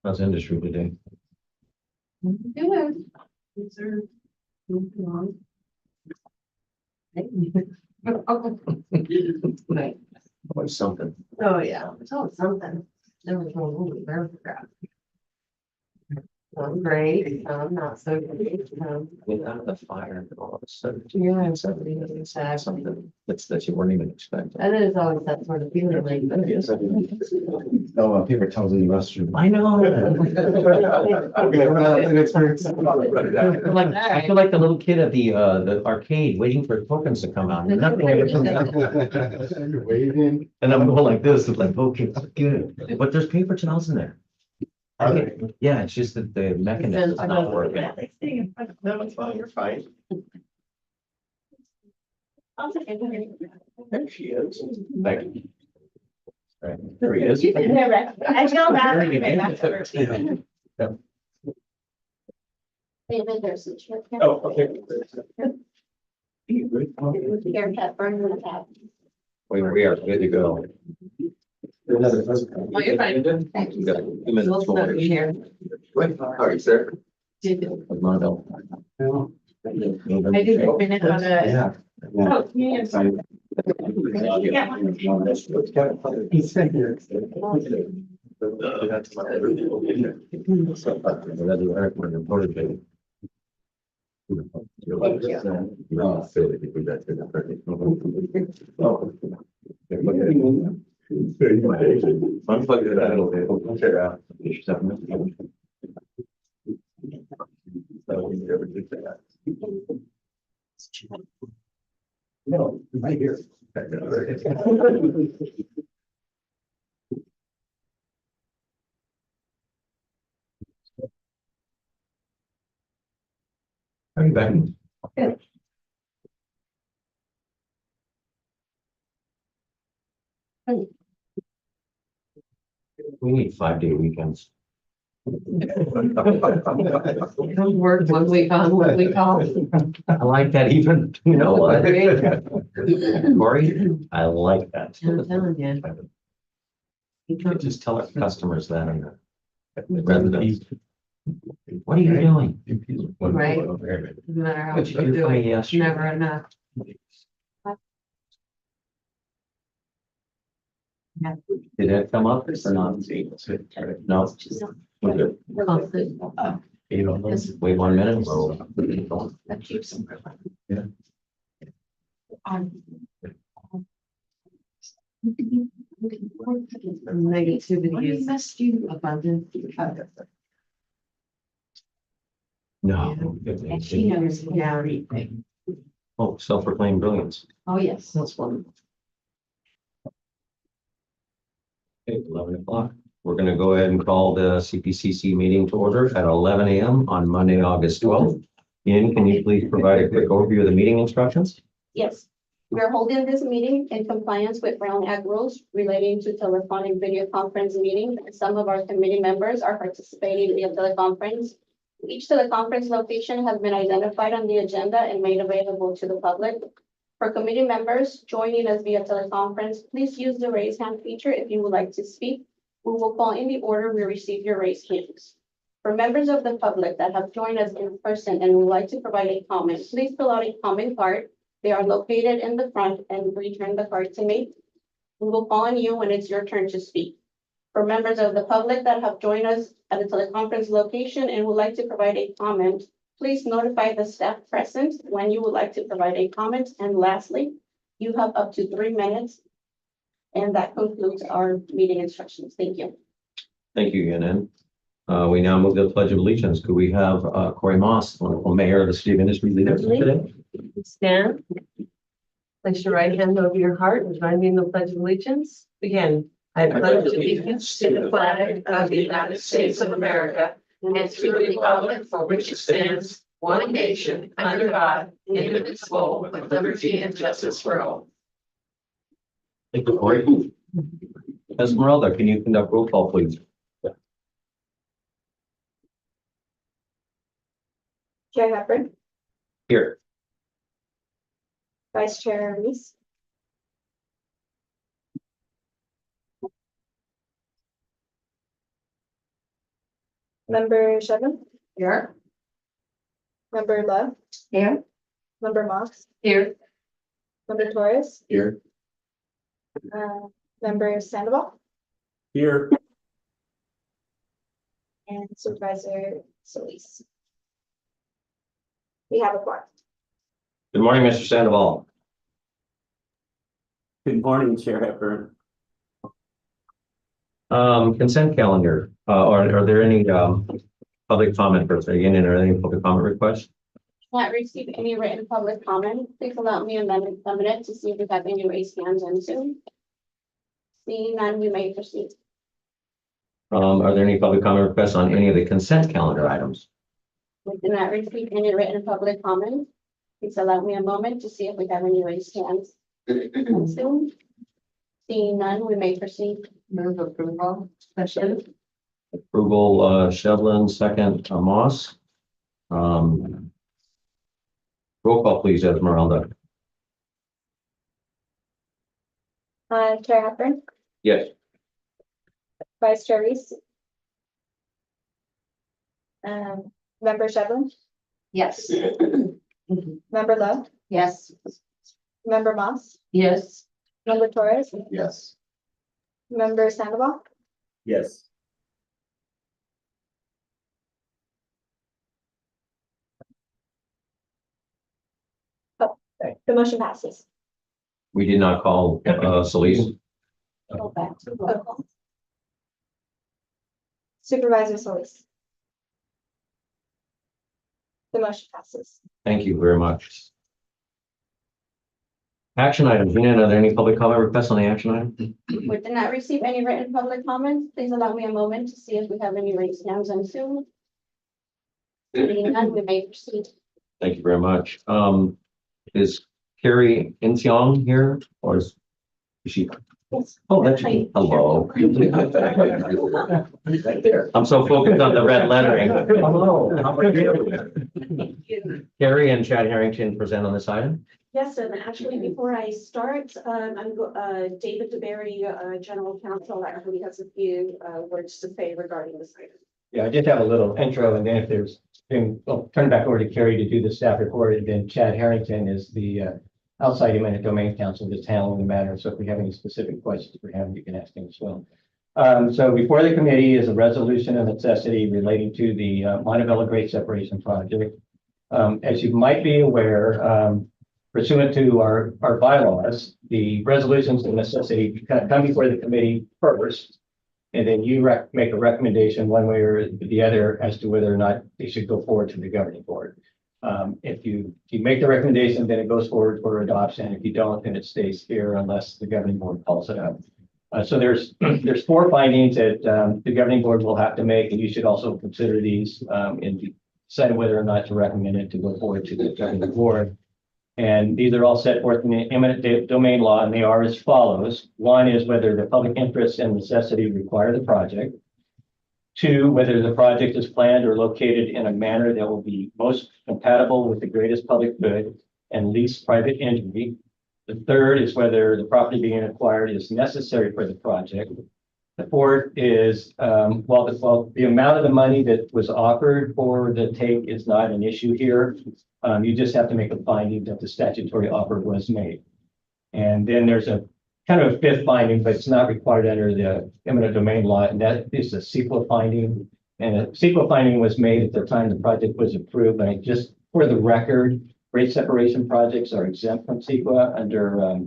How's industry today? Good. These are moving on. Right. Always something. Oh, yeah, it's always something. There was one movie there for crap. Some great, some not so great. Out of the fire and all of a sudden. Yeah, Something that you weren't even expecting. And then it's always that sort of feeling like. Oh, paper towels in the restroom. I know. Like, I feel like the little kid at the arcade waiting for tokens to come out. Nothing ever comes out. You're waving. And I'm going like this, it's like, okay, it's good. But there's paper towels in there. Are they? Yeah, it's just that the mechanism is not working. No, it's fine, you're fine. There she is. Thank you. Right, there he is. I know that. There's a chip. Oh, okay. Haircut, burn the tap. We are good to go. Oh, you're fine. Thank We you. got 2 We'll minutes start more. here. How are you, sir? I Of Mondo. do minute on the. Yeah. Oh, yes. He's here. No, right here. Are you back? We need 5-day weekends. Come work 1 week on, 1 week off. I like that even, you know what? Corey, I like that. I'm telling you. Just tell our customers that and the residents. What are you doing? Right. No matter how What much you you do do for me it, yesterday? never enough. Did that come up or not? No. We're good. Constant. Wait 1 minute. We'll- That keeps them. Yeah. Negativity is abundant. No. And she knows. Yeah. Oh, self-proclaimed brilliance. Oh, yes. That's wonderful. Okay, 11 o'clock. We're going to go ahead and call the CPCC meeting to order at 11 a.m. on Monday, August 12th. Ian, can you please provide a quick overview of the meeting instructions? Yes. We are holding this meeting in compliance with Brown Act rules relating to telephonic video conference meetings. Some of our committee members are participating via teleconference. Each teleconference location has been identified on the agenda and made available to the public. For committee members joining us via teleconference, please use the raise hand feature if you would like to speak. We will call in the order we receive your raised hands. For members of the public that have joined us in person and would like to provide a comment, please fill out a comment card. They are located in the front and return the card to me. We will call on you when it's your turn to speak. For members of the public that have joined us at the teleconference location and would like to provide a comment, please notify the staff present when you would like to provide a comment. And lastly, you have up to 3 minutes. And that concludes our meeting instructions. Thank you. Thank you, Ian. We now move to the Pledge of Allegiance. Could we have Corey Moss, wonderful mayor of the City of Industry, lead us today? Stand. Place your right hand over your heart and join me in the Pledge of Allegiance. Begin. I pledge allegiance to the flag of the United States of America and to the republic for which it stands, one nation, under God, indivisible, with liberty and justice for all. Thank you, Corey. Esmeralda, can you conduct roll call, please? Chair Hepburn, Here. Vice Chair Reese, Member Shevin, Here. Member Love, Here. Member Moss, Here. Member Torres, Here. Member Sandoval, Here. and Supervisor Solis. We have a quorum. Good morning, Mr. Sandoval. Good morning, Chair Hepburn. Consent calendar, or are there any, public comment first? Again, are there any public comment requests? Not receive any written public comment. Please allow me a minute to see if we have any raised hands on Zoom. Seeing none, we may proceed. Are there any public comment requests on any of the consent calendar items? We did not receive any written public comment. Please allow me a moment to see if we have any raised hands on Zoom. Seeing none, we may proceed. Move approval. Session. Approval, Shevlin, second, Moss. Roll call, please, Esmeralda. Chair Hepburn, Yes. Vice Chair Reese. Member Shevin, Yes. Member Love, Yes. Member Moss, Yes. Member Torres, Yes. Member Sandoval, Yes. sorry, the motion passes. We did not call, Solis. Go back to roll call. Supervisor Solis. The motion passes. Thank you very much. Action items. Jeanette, are there any public comment requests on the action item? We did not receive any written public comments. Please allow me a moment to see if we have any raised hands on Zoom. Seeing none, we may proceed. Thank you very much. Is Carrie Intiong here or is she? Yes. Oh, that's you. Hello. I'm so focused on the red lettering. Hello. How are you? Carrie and Chad Harrington present on this item. Yes, and actually, before I start, David DeBerry, General Counsel, actually has a few words to say regarding this item. Yeah, I just have a little intro, and then if there's, I'll turn it back over to Carrie to do the staff report, and then Chad Harrington is the outside eminent domain counsel that's handling the matter. So if we have any specific questions for him, you can ask him as well. So before the committee is a resolution of necessity relating to the Montebello Great Separation Project. As you might be aware, pursuant to our bylaws, the resolutions of necessity come before the committee first. And then you make a recommendation one way or the other as to whether or not they should go forward to the governing board. If you make the recommendation, then it goes forward for adoption. If you don't, then it stays here unless the governing board calls it up. So there's 4 findings that the governing board will have to make, and you should also consider these in deciding whether or not to recommend it to go forward to the governing board. And these are all set forth in the eminent domain law, and they are as follows. 1 is whether the public interest and necessity require the project. 2, whether the project is planned or located in a manner that will be most compatible with the greatest public good and least private injury. The 3rd is whether the property being acquired is necessary for the project. The 4th is, while the amount of the money that was offered for the take is not an issue here, you just have to make a finding that the statutory offer was made. And then there's a kind of a 5th finding, but it's not required under the eminent domain law, and that is a CEQA finding. And a CEQA finding was made at the time the project was approved. And just for the record, great separation projects are exempt from CEQA under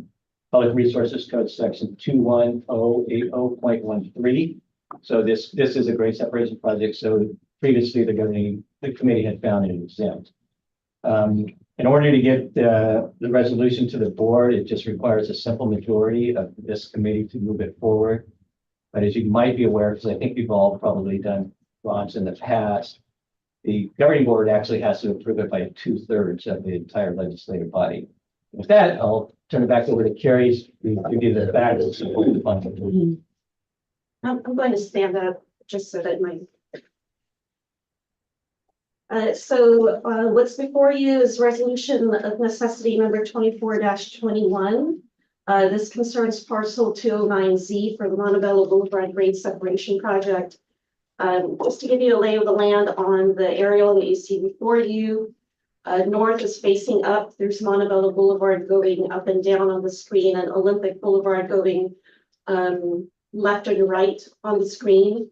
Public Resources Code section 21080.13. So this is a great separation project. So previously the committee had found it exempt. In order to get the resolution to the board, it just requires a simple majority of this committee to move it forward. But as you might be aware, because I think we've all probably done bonds in the past, the governing board actually has to approve it by 2/3 of the entire legislative body. With that, I'll turn it back over to Carrie to give you the facts of support the funding. I'm going to stand up just so that my. What's before you is resolution of necessity number 24-21. This concerns parcel 209Z for the Montebello Boulevard Grade Separation Project. Just to give you a lay of the land on the aerial that you see before you, north is facing up. There's Montebello Boulevard going up and down on the screen, and Olympic Boulevard going left and right on the screen.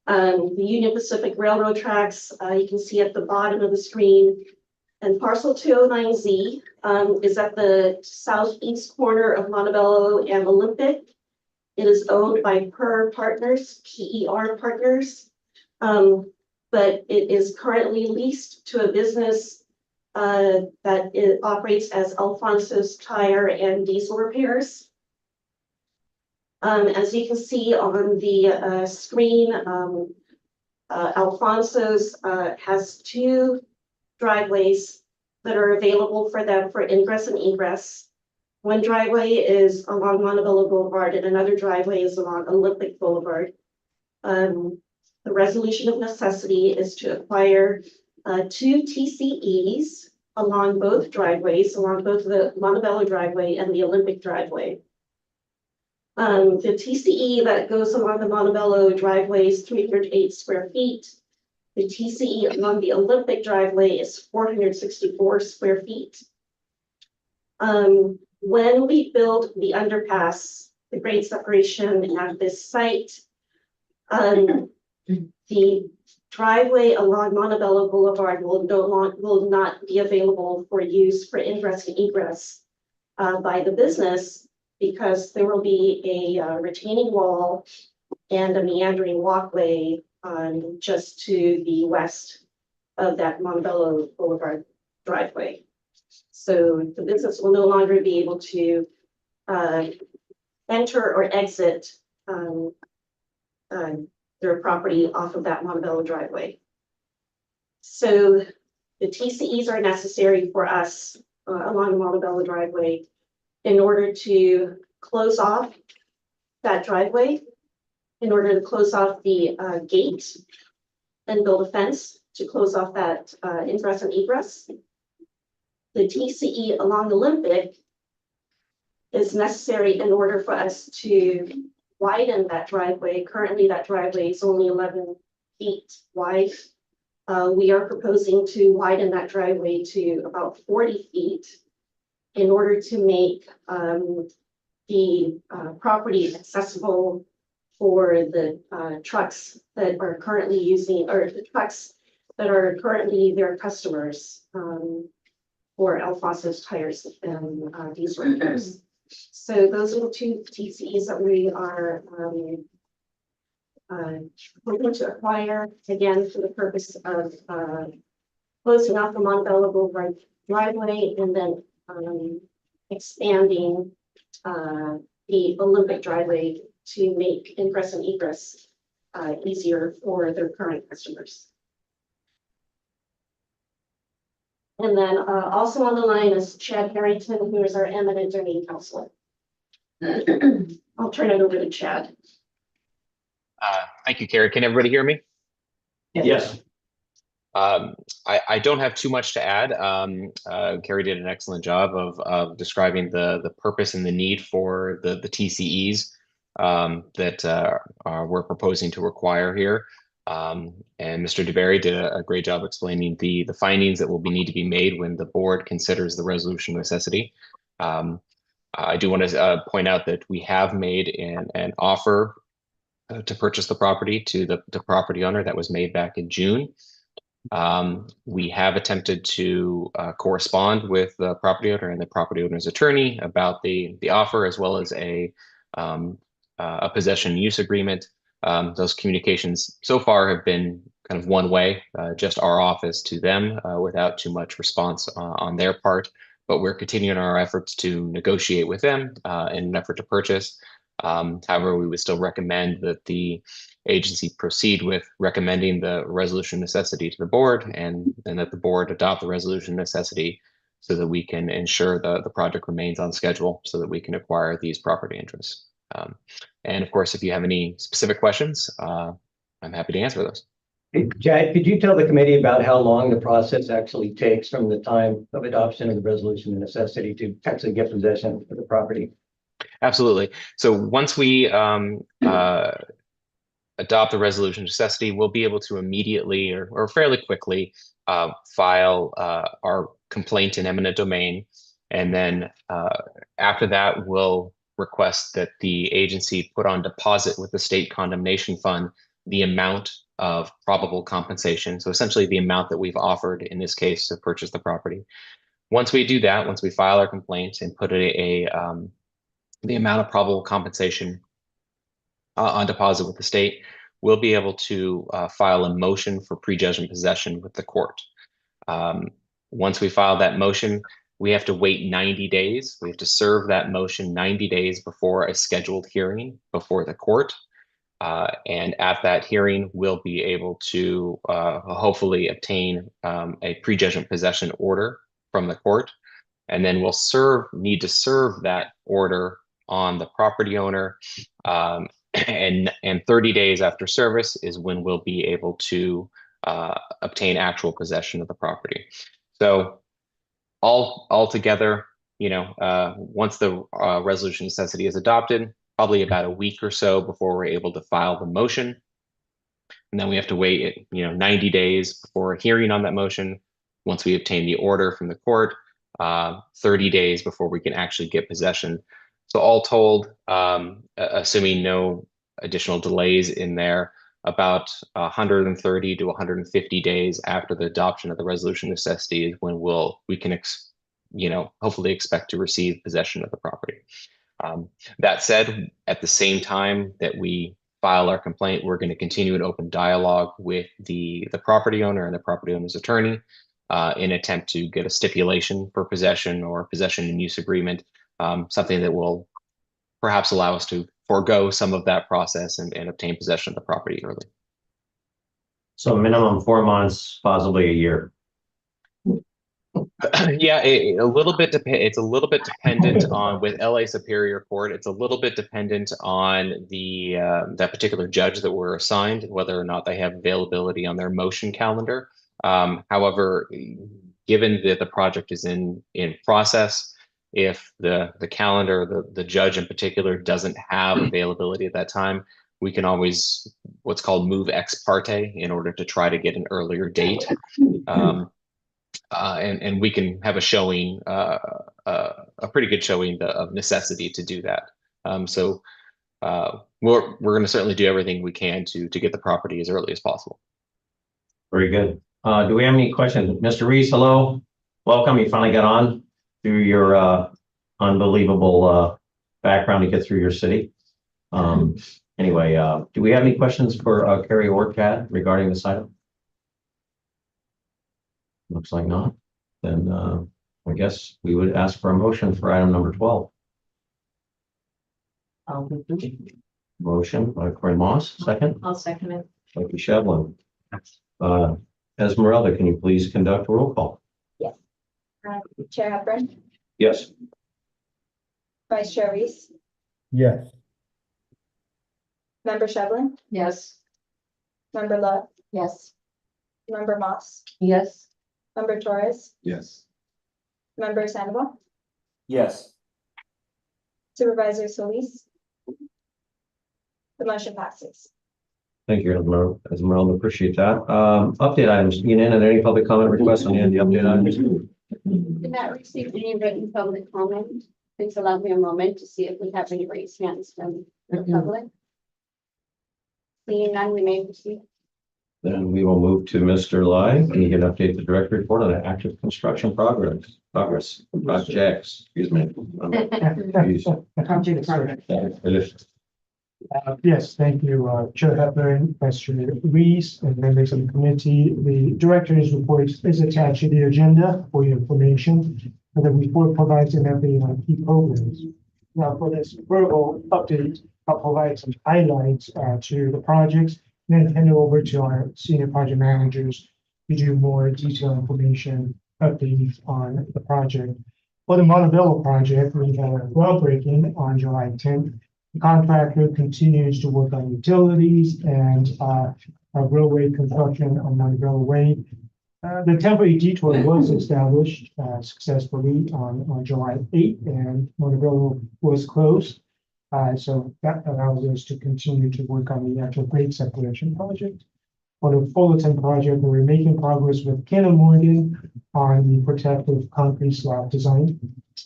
The Union Pacific Railroad tracks, you can see at the bottom of the screen. And parcel 209Z is at the southeast corner of Montebello and Olympic. It is owned by PER Partners, PER Partners. But it is currently leased to a business that it operates as Alfonso's Tire and Diesel Repairs. As you can see on the screen, Alfonso's has 2 driveways that are available for them for ingress and egress. One driveway is along Montebello Boulevard and another driveway is along Olympic Boulevard. The resolution of necessity is to acquire 2 TCEs along both driveways, along both the Montebello driveway and the Olympic driveway. The TCE that goes along the Montebello driveway is 308 square feet. The TCE along the Olympic driveway is 464 square feet. When we build the underpass, the grade separation at this site, the driveway along Montebello Boulevard will not be available for use for ingress and egress by the business, because there will be a retaining wall and a meandering walkway just to the west of that Montebello Boulevard driveway. So the business will no longer be able to enter or exit their property off of that Montebello driveway. So the TCEs are necessary for us along the Montebello driveway in order to close off that driveway, in order to close off the gate and build a fence to close off that ingress and egress. The TCE along Olympic is necessary in order for us to widen that driveway. Currently, that driveway is only 11 feet wide. We are proposing to widen that driveway to about 40 feet in order to make the property accessible for the trucks that are currently using, or the trucks that are currently their customers for Alfonso's Tires and Diesel Repairs. So those are the 2 TCEs that we are hoping to acquire, again, for the purpose of closing off the Montebello Boulevard driveway and then expanding the Olympic driveway to make ingress and egress easier for their current customers. And then also on the line is Chad Harrington, who is our eminent domain counselor. I'll turn it over to Chad. Thank you, Carrie. Can everybody hear me? Yes. I don't have too much to add. Carrie did an excellent job of describing the purpose and the need for the TCEs that we're proposing to require here. And Mr. DeBerry did a great job explaining the findings that will need to be made when the board considers the resolution of necessity. I do want to point out that we have made an offer to purchase the property to the property owner that was made back in June. We have attempted to correspond with the property owner and the property owner's attorney about the offer, as well as a possession use agreement. Those communications so far have been kind of one way, just our office to them, without too much response on their part. But we're continuing our efforts to negotiate with them in an effort to purchase. However, we would still recommend that the agency proceed with recommending the resolution necessity to the board, and that the board adopt the resolution necessity so that we can ensure the project remains on schedule so that we can acquire these property interests. And of course, if you have any specific questions, I'm happy to answer those. Hey, Chad, could you tell the committee about how long the process actually takes from the time of adoption of the resolution of necessity to actually get possession of the property? Absolutely. So once we adopt the resolution of necessity, we'll be able to immediately or fairly quickly file our complaint in eminent domain. And then after that, we'll request that the agency put on deposit with the state condemnation fund the amount of probable compensation. So essentially the amount that we've offered in this case to purchase the property. Once we do that, once we file our complaint and put the amount of probable compensation on deposit with the state, we'll be able to file a motion for prejudgment possession with the court. Once we file that motion, we have to wait 90 days. We have to serve that motion 90 days before a scheduled hearing before the court. And at that hearing, we'll be able to hopefully obtain a prejudgment possession order from the court. And then we'll need to serve that order on the property owner. And 30 days after service is when we'll be able to obtain actual possession of the property. So all together, once the resolution necessity is adopted, probably about a week or so before we're able to file the motion. And then we have to wait 90 days before a hearing on that motion. Once we obtain the order from the court, 30 days before we can actually get possession. So all told, assuming no additional delays in there, about 130 to 150 days after the adoption of the resolution necessity is when we can hopefully expect to receive possession of the property. That said, at the same time that we file our complaint, we're going to continue an open dialogue with the property owner and the property owner's attorney in attempt to get a stipulation for possession or possession and use agreement, something that will perhaps allow us to forego some of that process and obtain possession of the property early. So minimum 4 months, possibly a year. Yeah, it's a little bit dependent on with LA Superior Court. It's a little bit dependent on that particular judge that we're assigned, whether or not they have availability on their motion calendar. However, given that the project is in process, if the calendar, the judge in particular doesn't have availability at that time, we can always what's called move ex parte in order to try to get an earlier date. And we can have a showing, a pretty good showing of necessity to do that. So we're going to certainly do everything we can to get the property as early as possible. Very good. Do we have any questions? Mr. Reese, hello. Welcome. You finally got on through your unbelievable background to get through your city. Anyway, do we have any questions for Carrie or Chad regarding this item? Looks like not. Then I guess we would ask for a motion for item number 12. Motion by Corey Moss, second. I'll second it. Thank you, Shevlin. Esmeralda, can you please conduct a roll call? Chair Hepburn, Yes. Vice Chair Reese, Yes. Member Shevlin, Yes. Member Love, Yes. Member Moss, Yes. Member Torres, Yes. Member Sandoval, Yes. Supervisor Solis. The motion passes. Thank you, Esmeralda. Appreciate that. Update items. Ian, are there any public comment requests on any of the update items? Did not receive any written public comment. Please allow me a moment to see if we have any raised hands from the public. Seeing none, we may proceed. Then we will move to Mr. Lai. Can you get an update the direct report on the active construction projects, excuse me. Yes, thank you, Chair Hepburn, Vice Chair Reese, and members of the committee. The director's report is attached to the agenda for your information. And the report provides an update on key programs. Now, for this verbal update, I'll provide some highlights to the projects, then hand it over to our senior project managers to do more detailed information updates on the project. For the Montebello project, we had a groundbreaking on July 10th. The contractor continues to work on utilities and railway construction on Montebello Way. The temporary detour was established successfully on July 8th, and Montebello was closed. So that allows us to continue to work on the actual grade separation project. For the Fullerton project, we're making progress with Ken and Morgan on the protective concrete slab design.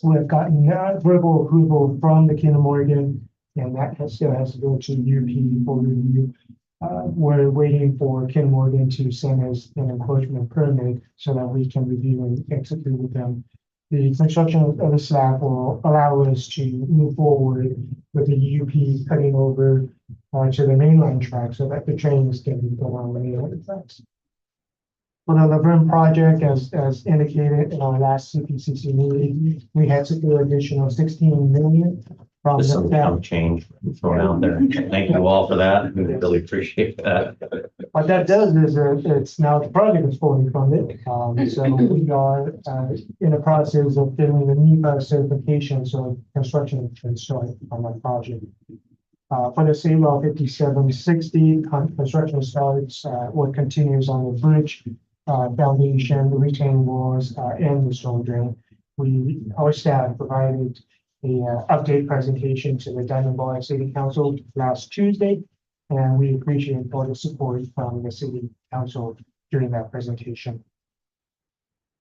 We have gotten verbal approval from the Ken and Morgan, and that still has to go to UP for review. We're waiting for Ken Morgan to send us an encroachment permit so that we can review and execute with them. The construction of the slab will allow us to move forward with the UP cutting over to the mainline track so that the trains can be put on the mainline tracks. For the Laverne project, as indicated in our last Cpcc meeting, we had secured additional 16 million from Just some the chunk change thrown out there. Thank you all for that. We really appreciate that. What that does is it's now the project is fully funded. So we are in the process of getting the NEPA certification, so construction can start on that project. For the State Law 5760, construction starts or continues on the bridge, foundation, the retaining walls, and the storm drain. Our staff provided a update presentation to the Diamond Bar City Council last Tuesday, and we appreciate all the support from the City Council during that presentation.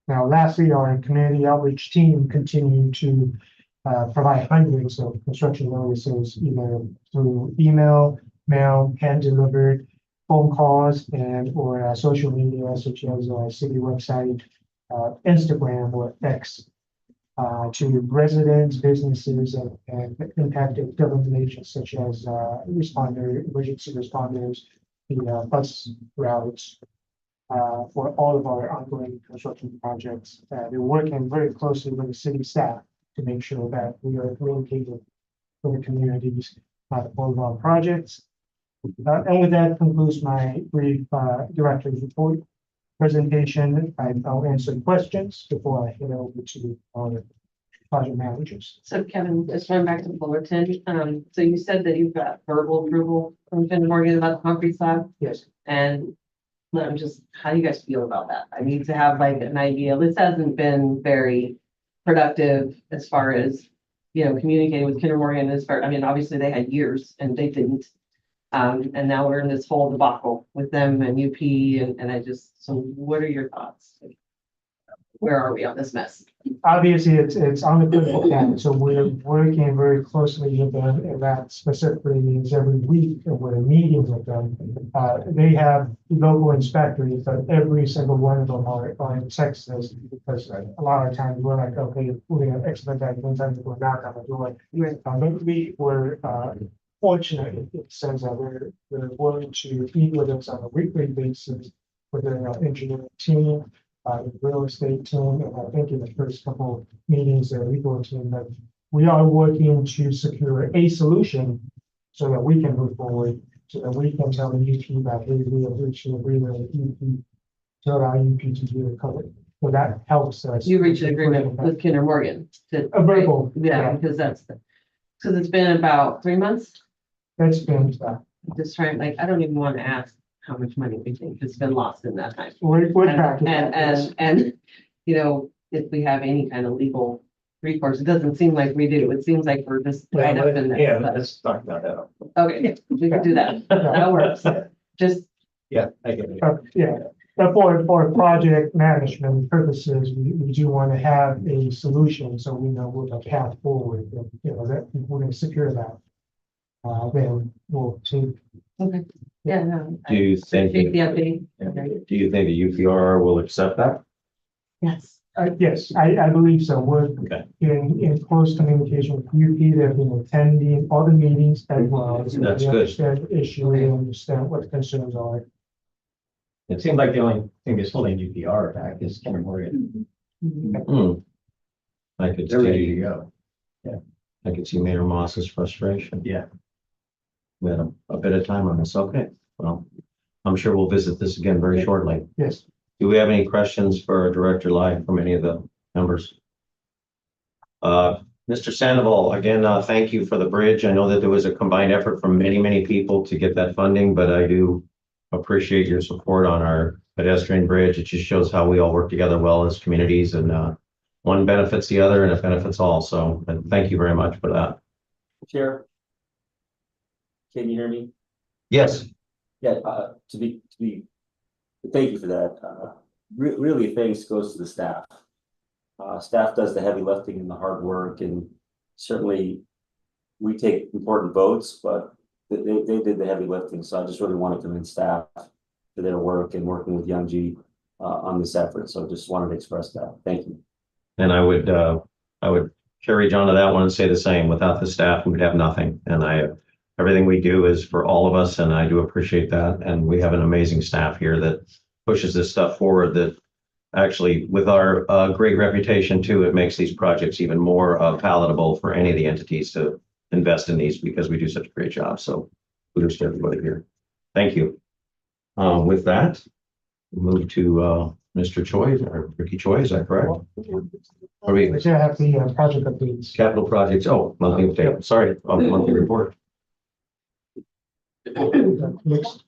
Now, lastly, our community outreach team continued to provide hundreds of construction notices, either through email, mail, hand delivered, phone calls, and or social media such as our city website, Instagram, or X. To residents, businesses, and impacted government agents such as emergency responders, the bus routes for all of our ongoing construction projects. They're working very closely with the city staff to make sure that we are communicating with the communities about all of our projects. And with that concludes my brief director's report presentation. I'll answer questions before I head over to our project managers. So Kevin, just going back to Fullerton, so you said that you've got verbal approval from Ken Morgan about the concrete slab, Yes. and I'm just, how do you guys feel about that? I need to have like an idea. This hasn't been very productive as far as, communicating with Ken Morgan as far, I mean, obviously they had years and they didn't. And now we're in this whole debacle with them and UP so what are your thoughts? Where are we on this mess? Obviously, it's on the critical path, so we're working very closely with them, and that specifically means every week that we're meeting with them. They have local inspectors, but every single one of them are in Texas, because a lot of times we're like, okay, we're gonna expedite things, and we're not gonna do it. But we were fortunate in the sense that we're willing to meet with us on a weekly basis with their engineering team, the real estate team, and I think in the first couple of meetings, their legal team, that we are working to secure a solution so that we can move forward, so that we can tell the UP that we have reached an agreement with UP, tell our UP to do the cover. So that helps us. You reached an agreement with Kinder Morgan. A verbal, Yeah, because because it's been about 3 months. that's been, Just trying, I don't even want to ask how much money we think has been lost in that time. we're tracking. that, yes. And, if we have any kind of legal recourse, it doesn't seem like we do. It seems like we're just tied up in Yeah, this. let's talk about that. Okay, we can do that. That works. Just, Yeah, I get it. Yeah, but for project management purposes, we do want to have a solution, so we know what the path forward, that we're gonna secure that. Then we'll take. okay, yeah, no. Do you think, Appreciate the update. do you think the UPR will accept that? Yes. Yes, I believe so. We're Okay. in close communication with UP. They've been attending all the meetings as well. So That's we good. understand the issue, we understand what the concerns are. It seems like the only thing that's holding UPR back is Kinder Morgan. Hmm. I could They're ready to see, go. I could see Mayor Moss's frustration. Yeah. We had a bit of time on this. Okay, well, I'm sure we'll visit this again very shortly. Yes. Do we have any questions for Director Lai from any of the members? Mr. Sandoval, again, thank you for the bridge. I know that there was a combined effort from many, many people to get that funding, but I do appreciate your support on our pedestrian bridge. It just shows how we all work together well as communities, and one benefits the other and it benefits all. So thank you very much for that. Chair, Can you hear me? Yes, Yeah, thank you for that. Really, thanks goes to the staff. Staff does the heavy lifting and the hard work, and certainly we take important votes, but they did the heavy lifting. So I just really want to commend staff for their work and working with Youngji on this effort. So just wanted to express that. Thank you. and I would carry John to that one and say the same. Without the staff, we would have nothing. And everything we do is for all of us, and I do appreciate that. And we have an amazing staff here that pushes this stuff forward. That actually, with our great reputation too, it makes these projects even more palatable for any of the entities to invest in these because we do such a great job. So kudos to everybody here. Thank you. With that, we'll move to Mr. Choi or Ricky Choi. Is that correct? Or we I have the project updates. capital projects? Oh, monthly update. Sorry, monthly report. Next,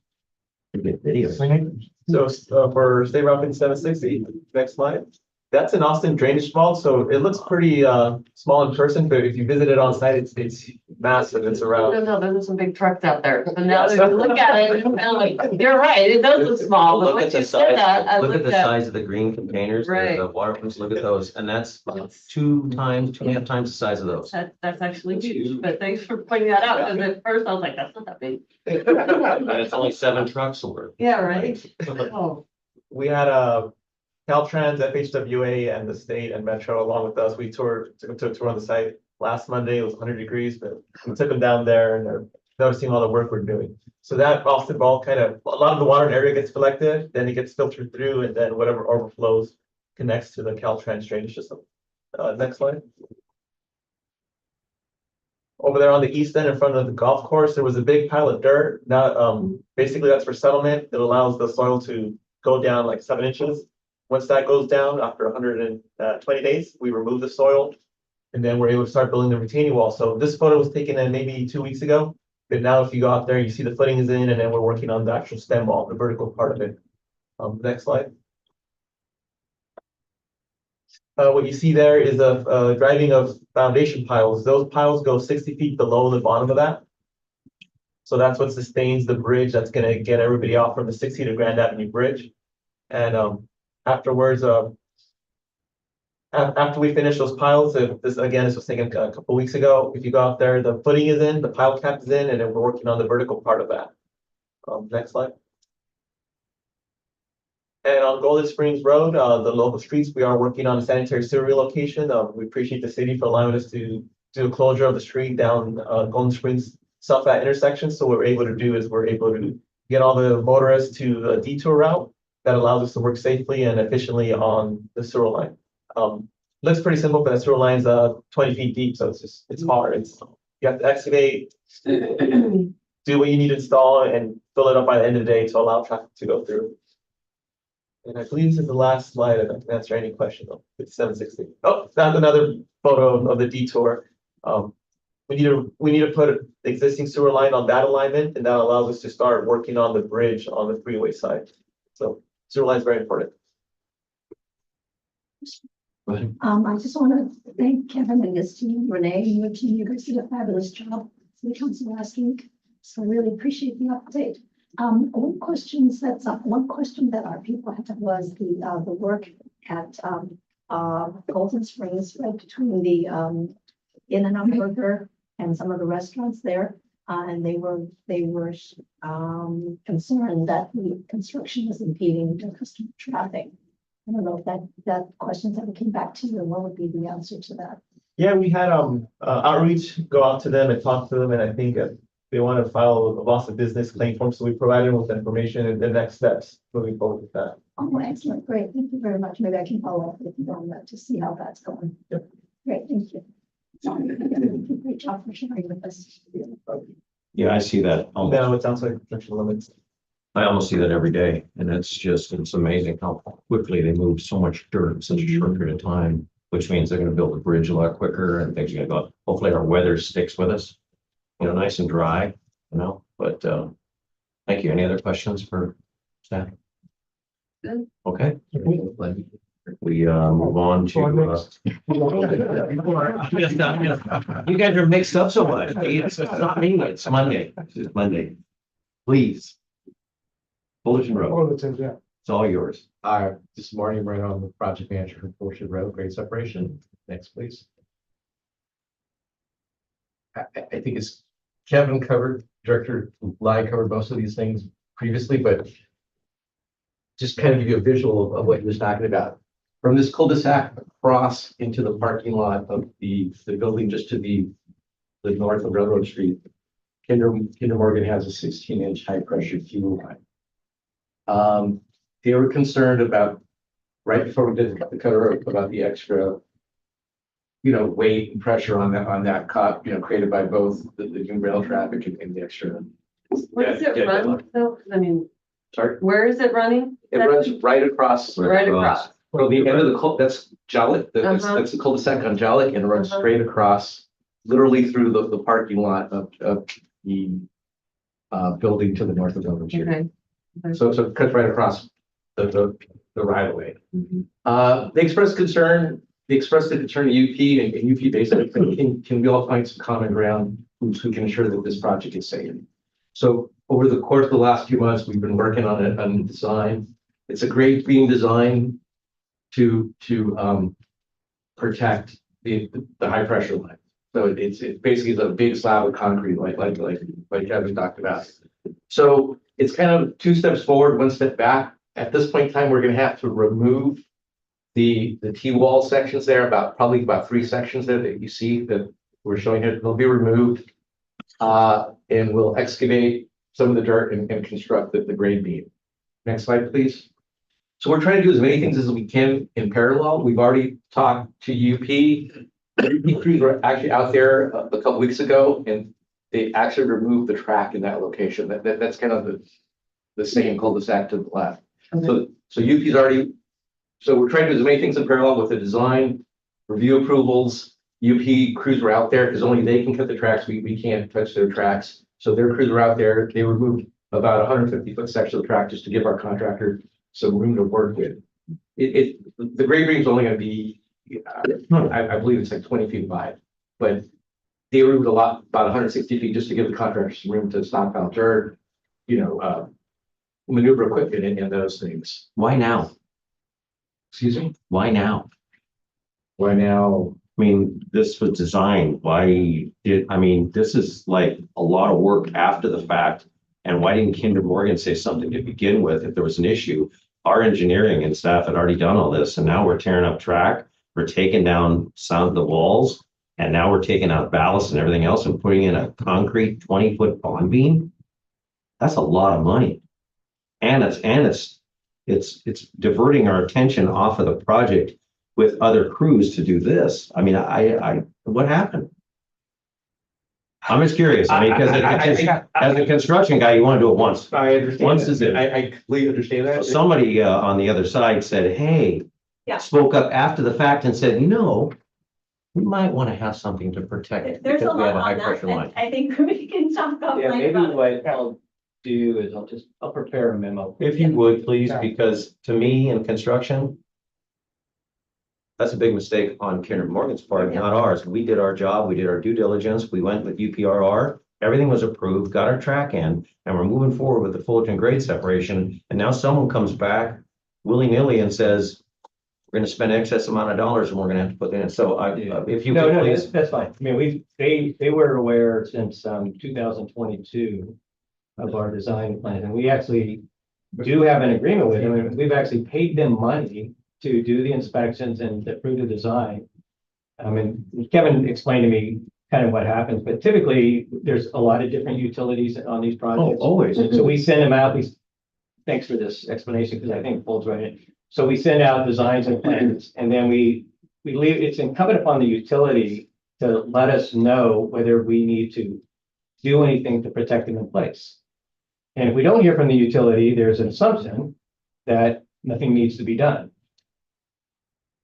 Video. Renee? So for State Route 760, next slide. That's an Austin drainage vault, so it looks pretty small in person, but if you visit it on site, it's massive. It's around. No, there's some big trucks out there. So now that you look at it, you're right, it does look small, but Look once at the you said that, I size, look at looked the at. size of the green containers, Right. the water pumps, look at those, and that's about 2.5 times the size of those. That's actually huge, but thanks for pointing that out, because at first I was like, that's not that big. And it's only 7 trucks worth. Yeah, right? Oh, We had Caltrans, FHWA, and the state and Metro along with us. We took a tour on the site last Monday. It was 100 degrees, but we took them down there and they're noticing all the work we're doing. So that Austin vault kind of, a lot of the water in the area gets collected, then it gets filtered through, and then whatever overflows connects to the Caltrans drainage system. Next slide. Over there on the east end in front of the golf course, there was a big pile of dirt. Now, basically that's for settlement. It allows the soil to go down like 7 inches. Once that goes down, after 120 days, we remove the soil, and then we're able to start building the retaining wall. So this photo was taken in maybe 2 weeks ago, but now if you go out there, you see the footing is in, and then we're working on the actual stem wall, the vertical part of it. Next slide. What you see there is a driving of foundation piles. Those piles go 60 feet below the bottom of that. So that's what sustains the bridge that's going to get everybody off from the 60 to Grand Avenue Bridge. And afterwards, after we finish those piles, this was taken a couple weeks ago. If you go out there, the footing is in, the pile cap is in, and then we're working on the vertical part of that. Next slide. And on Golden Springs Road, the local streets, we are working on a sanitary sewer relocation. We appreciate the city for allowing us to do a closure of the street down Golden Springs South intersection. So what we're able to do is we're able to get all the motorists to a detour route that allows us to work safely and efficiently on the sewer line. Looks pretty simple, but the sewer line's 20 feet deep, so it's hard. You have to excavate, do what you need to install, and fill it up by the end of the day to allow traffic to go through. And I believe this is the last slide. I can answer any question though. It's 760. Oh, that's another photo of the detour. We need to put the existing sewer line on that alignment, and that allows us to start working on the bridge on the freeway side. So sewer line is very important. I just want to thank Kevin and his team, Renee, and your team. You guys did a fabulous job for the council last week. So I really appreciate the update. One question that our people had was the work at Golden Springs, right between the In-N-Out Burger and some of the restaurants there. And they were concerned that the construction was impeding the customer traffic. I don't know if that question ever came back to you, and what would be the answer to that? Yeah, we had outreach, go out to them and talk to them, and I think they want to file a loss of business claim form, so we provided them with information and the next steps moving forward with that. Oh, excellent, great, thank you very much. Maybe I can follow up with you on that to see how that's going. Yep. Great, thank you. Great job for sharing with us. Yeah, I see that. No, it sounds like construction limits. I almost see that every day, and it's amazing how quickly they move so much dirt in such a short period of time, which means they're gonna build the bridge a lot quicker and things are gonna go. Hopefully our weather sticks with us, nice and dry, but thank you. Any other questions for staff? Good. Okay. we move on to. You guys are mixed up so much. It's not me, it's Monday. It's Monday. Please. Fullerton Road, Oh, it's, yeah. it's all yours. This morning, right on the project manager for Fullerton Road, grade separation. Next, please. I think it's Kevin covered, Director Lai covered most of these things previously, but just kind of give you a visual of what he was talking about. From this cul-de-sac across into the parking lot of the building just to the north of Railroad Street, Kinder Morgan has a 16-inch high-pressure fuel line. They were concerned about, right before we did the cutter, about the extra, weight and pressure on that cot, created by both the new rail traffic and the extra. Where does it run though? 'Cause I mean, Sorry, where is it running? it runs right across. Right across. Well, the end of the that's Joliet, that's the cul-de-sac on Joliet, and it runs straight across, literally through the parking lot of the building to the north of Railroad Street. Okay. So it cuts right across the right of way. Mhm. They expressed the concern to UP, and UP basically said, can we all find some common ground who can ensure that this project is safe? So over the course of the last few months, we've been working on a design. It's a grade beam design to protect the high pressure line. So it's basically a big slab of concrete, like Kevin talked about. So it's kind of 2 steps forward, 1 step back. At this point in time, we're going to have to remove the T-wall sections there, probably about 3 sections there that you see that we're showing here. They'll be removed, and we'll excavate some of the dirt and construct the grade beam. Next slide, please. So we're trying to do as many things as we can in parallel. We've already talked to UP. UP crews were actually out there a couple weeks ago, and they actually removed the track in that location. That's kind of the same cul-de-sac to the left. So UP's already. So we're trying to do as many things in parallel with the design, review approvals. UP crews were out there because only they can cut the tracks. We can't touch their tracks. So their crews were out there. They removed about 150-foot section of the track just to give our contractor some room to work with. The grade beam is only going to be, I believe it's like 20 feet wide, but they removed about 160 feet just to give the contractor some room to stockpile dirt, maneuver equipment and those things. Why now? Excuse me? Why now? Why now? I mean, this was designed, this is like a lot of work after the fact. And why didn't Kinder Morgan say something to begin with if there was an issue? Our engineering and staff had already done all this, and now we're tearing up track, we're taking down some of the walls, and now we're taking out ballast and everything else and putting in a concrete 20-foot bond beam. That's a lot of money. And it's diverting our attention off of the project with other crews to do this. I mean, what happened? I'm just curious. I mean, because as a construction guy, you want to do it once. I understand. Once is it. I completely understand that. Somebody on the other side said, hey, Yeah. spoke up after the fact and said, we might want to have something to protect it There's a because we have lot a high on that, pressure line. and I think we can talk Yeah, offline maybe about it. what I'll do is I'll prepare a memo. If you would, please, Yeah. because to me in construction, that's a big mistake on Kinder Morgan's part, not ours. We did our job. We did our due diligence. We went with UPRR. Everything was approved, got our track in, and we're moving forward with the Fullerton grade separation. And now someone comes back willy-nilly and says, we're going to spend excess amount of dollars and we're going to have to put in. So if you No, could no, please. that's fine. I mean, they were aware since 2022 of our design plan, and we actually do have an agreement with them. And we've actually paid them money to do the inspections and approve the design. I mean, Kevin explained to me kind of what happens, but typically there's a lot of different utilities on these projects. Always. So we send them out. Thanks for this explanation, because I think it folds right in. So we send out designs and plans, and then we leave. It's incumbent upon the utility to let us know whether we need to do anything to protect them in place. And if we don't hear from the utility, there's an assumption that nothing needs to be done.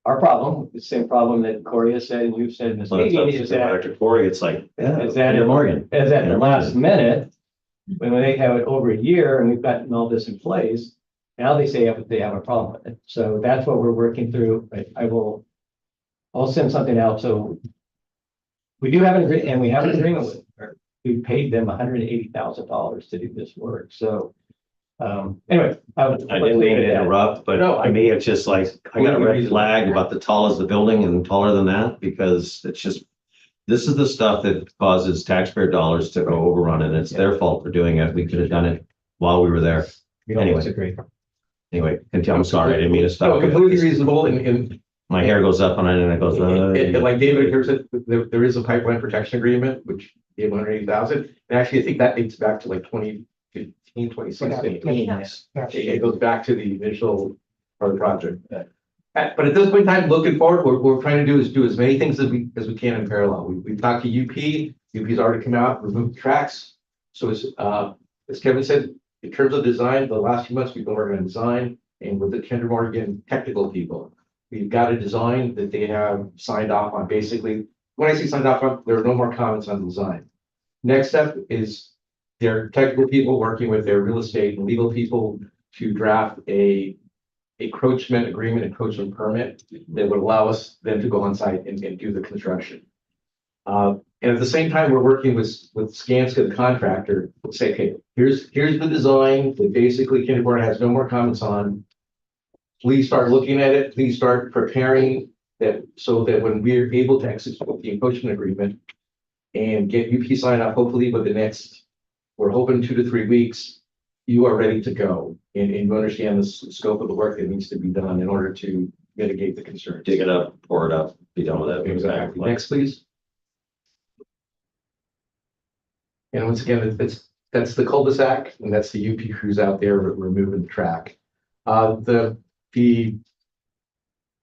Our problem, the same problem that Corey has said and you've said in this meeting, is that Dr. Corey, it's like, is that Kinder Morgan. is at the last minute, when they have it over a year and we've gotten all this in place, Now they say they have a problem with it. So that's what we're working through. I'll send something out. So we do have an agreement, and we have an agreement with her. We paid them $180,000 to do this work. So anyway. I didn't mean to interrupt, but No, to me, it's just like, I got a red flag about the tall as the building and taller than that, because it's just, this is the stuff that causes taxpayer dollars to go overrun, and it's their fault for doing it. We could have done it while we were there. We don't Anyway. disagree. Anyway, I'm sorry, I didn't mean to No, stop. completely reasonable and My hair goes up and it goes, and like David, there is a pipeline protection agreement, which gave 180,000. And actually, I think that dates back to like 2015, 2016. Yes. It goes back to the initial part of the project. But at this point in time, looking forward, what we're trying to do as many things as we can in parallel. We've talked to UP. UP's already come out, removed the tracks. So as Kevin said, in terms of design, the last few months we've been working on design and with the Kinder Morgan technical people. We've got a design that they have signed off on. Basically, when I say signed off on, there are no more comments on the design. Next step is their technical people working with their real estate and legal people to draft a encroachment agreement, encroachment permit that would allow us then to go on site and do the construction. And at the same time, we're working with Sgvcog, the contractor, to say, okay, here's the design that basically Kinder Morgan has no more comments on. Please start looking at it. Please start preparing that so that when we're able to execute the encroachment agreement and get UP sign off, hopefully with the next, we're hoping 2 to 3 weeks, you are ready to go and you understand the scope of the work that needs to be done in order to mitigate the concerns. dig it up, pour it up, be done with it. Exactly. Next, please. And once again, that's the cul-de-sac and that's the UP crews out there removing the track. The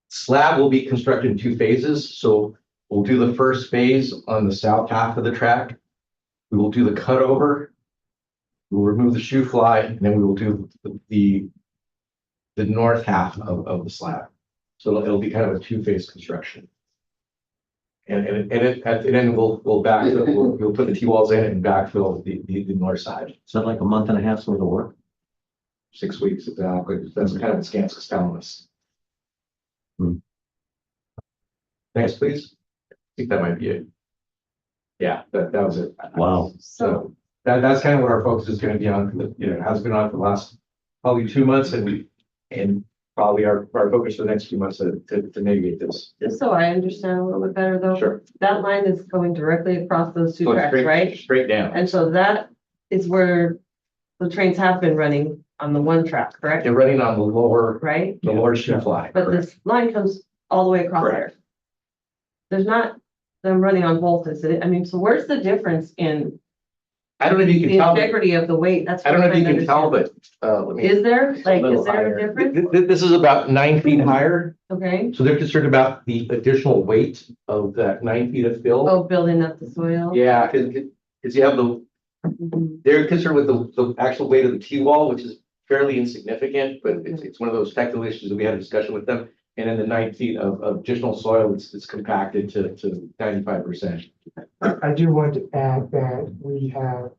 slab will be constructed in 2 phases. So we'll do the first phase on the south half of the track. We will do the cutover. We'll remove the shoe fly, and then we will do the north half of the slab. So it'll be kind of a 2-phase construction. And at the end, we'll put the T-walls in and backfill the north side. Is that like a month and a half's worth of work? 6 weeks, exactly. That's kind of what Sgvcog's telling us. Next, please. I think that might be it. Yeah, that was it. Wow. So that's kind of what our focus is going to be on. It has been on for the last probably 2 months, and probably our focus for the next few months to mitigate this. Just so I understand a little bit better though. Sure. That line is going directly across those 2 So tracks, right? Straight down. And so that is where the trains have been running on the 1 track, correct? They're running on the lower Right? shoe fly. But this line comes all the way across there. Correct. There's not them running on both, is it? I mean, so where's the difference in I don't know if you the can tell. integrity of the weight? That's I don't know if you what can tell, I'm trying but let me. to understand. Is there, like, little is there higher. a difference? This is about 9 feet higher. Okay. So they're concerned about the additional weight of that 9 feet of fill. Oh, building up the soil. Yeah, because you have Mhm. they're concerned with the actual weight of the T-wall, which is fairly insignificant, but it's one of those technical issues that we had a discussion with them. And then the 9 feet of additional soil, it's compacted to 95%. I do want to add that we have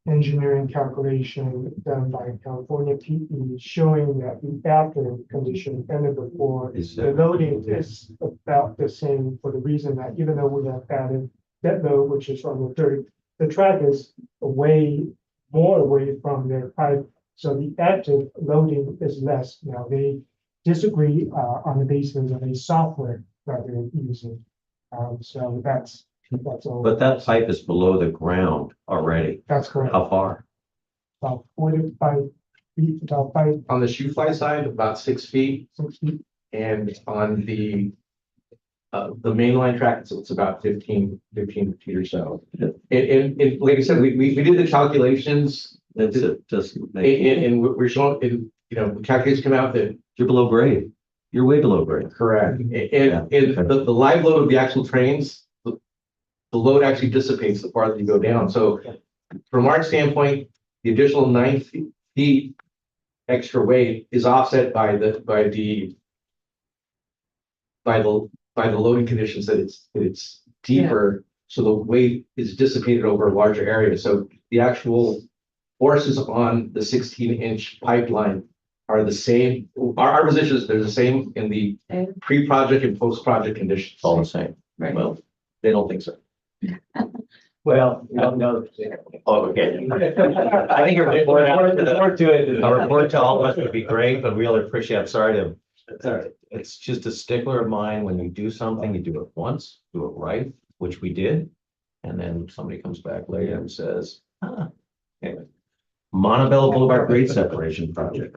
engineering calculation done by California PE showing that the after condition and the before, the loading is about the same for the reason that even though we have added that load, which is from the 30, the track is more away from their pipe. So the active loading is less. Now they disagree on the basis of a software that they're using. So that's all. But that pipe is below the ground already. That's correct. How far? About 45 feet, about 5, On the shoe fly side, about 6 feet, 6 feet. and on the mainline track, it's about 15 feet or so. And like I said, we did the calculations. That's it, just make, And we're showing, the calculations come out that you're below grade. You're way below grade. correct. And the live load of the actual trains, the load actually dissipates the farther you go down. So from our standpoint, the additional 9 feet extra weight is offset by the loading conditions that it's deeper. So the weight is dissipated over a larger area. So the actual forces on the 16-inch pipeline are the same, our positions, they're the same in the Okay. pre-project and post-project conditions. All the same. Right. Well, they don't think so. Well, we don't know. Oh, okay. I think your report to it. A report to all of us would be great, but really appreciate, I'm sorry to, it's just a stickler of mine. When you do something, you do it once, do it right, which we did. And then somebody comes back later and says, anyway. Montebello Boulevard grade separation project.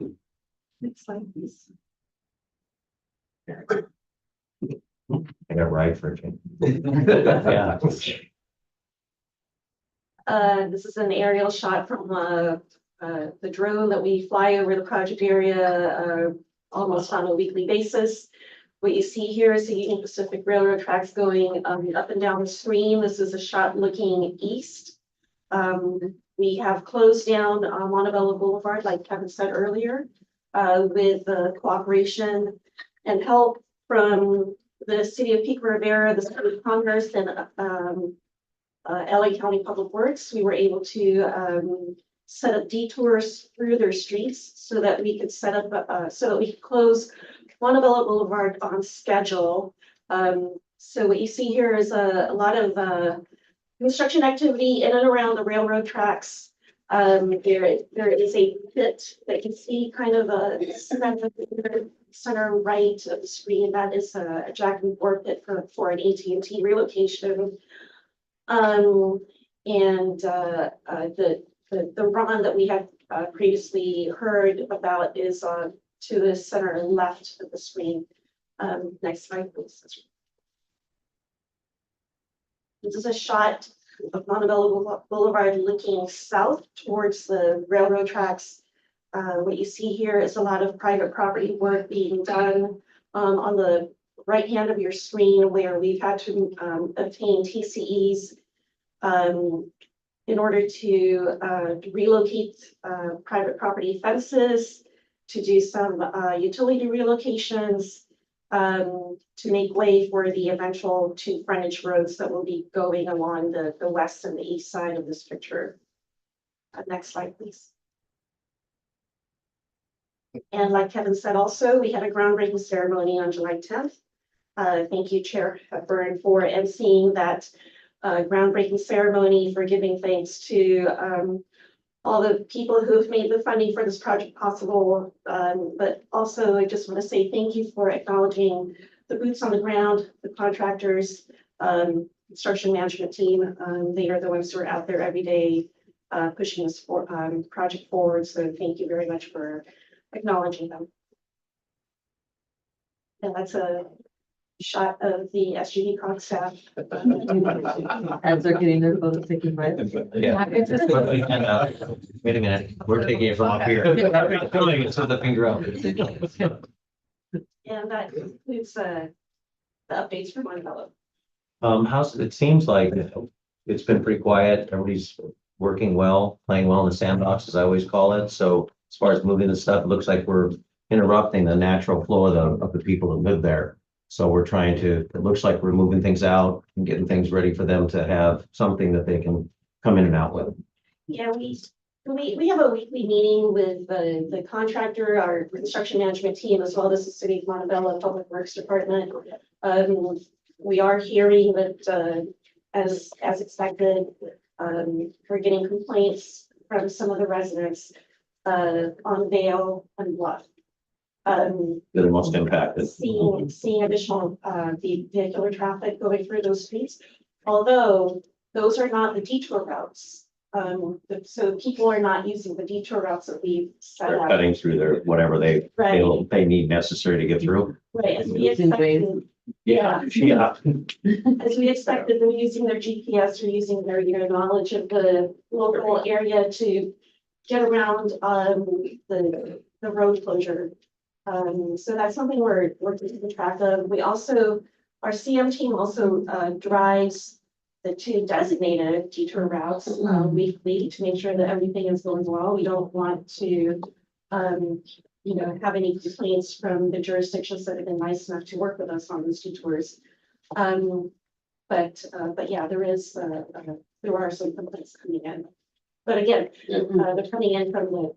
Next slide, please. I got right for it. Yeah. This is an aerial shot from the drone that we fly over the project area almost on a weekly basis. What you see here is the Union Pacific Railroad tracks going up and down the stream. This is a shot looking east. We have closed down Montebello Boulevard, like Kevin said earlier, with cooperation and help from the city of Pico Rivera, the city of Congress, and LA County Public Works. We were able to set up detours through their streets so that we could set up, so that we could close Montebello Boulevard on schedule. So what you see here is a lot of construction activity in and around the railroad tracks. There is a pit that you see kind of center right of the screen. That is a Jack and Ford pit for an AT&T relocation. The run that we had previously heard about is to the center left of the screen. Next slide, please. This is a shot of Montebello Boulevard looking south towards the railroad tracks. What you see here is a lot of private property work being done on the right hand of your screen, where we've had to obtain TCEs in order to relocate private property fences, to do some utility relocations, to make way for the eventual two frontage roads that will be going along the west and the east side of this picture. Next slide, please. And like Kevin said, also, we had a groundbreaking ceremony on July 10th. Thank you, Chair Hepburn, for emceeing that groundbreaking ceremony, for giving thanks to all the people who have made the funding for this project possible. But also, I just want to say thank you for acknowledging the boots on the ground, the contractors, construction management team. They are the ones who are out there every day pushing this project forward. So thank you very much for acknowledging them. And that's a shot of the Sgvcog staff. As they're getting their photos taken by. Yeah. Wait a minute, we're taking it from up here. Filming it, so the finger out. And that concludes the updates for Montebello. It seems like it's been pretty quiet. Everybody's working well, playing well in the sandbox, as I always call it. So as far as moving the stuff, it looks like we're interrupting the natural flow of the people that live there. So we're trying to, it looks like we're moving things out and getting things ready for them to have something that they can come in and out with. Yeah, we have a weekly meeting with the contractor, our construction management team, as well as the City of Montebello Public Works Department. We are hearing that, as expected, we're getting complaints from some of the residents on Vale and Bluff. That are most impacted. Seeing additional vehicular traffic going through those streets, although those are not the detour routes. So people are not using the detour routes that we've set They're up. cutting through their, whatever they feel they need necessary to get through. Right, as we expected. Yeah. As we expected, they're using their GPS, or using their knowledge of the local area to get around the road closure. So that's something we're keeping track of. We also, our CM team also drives the two designated detour routes weekly to make sure that everything is going well. We don't want to, have any complaints from the jurisdictions that have been nice enough to work with us on those detours. But yeah, there are some complaints coming in. But again, they're coming in from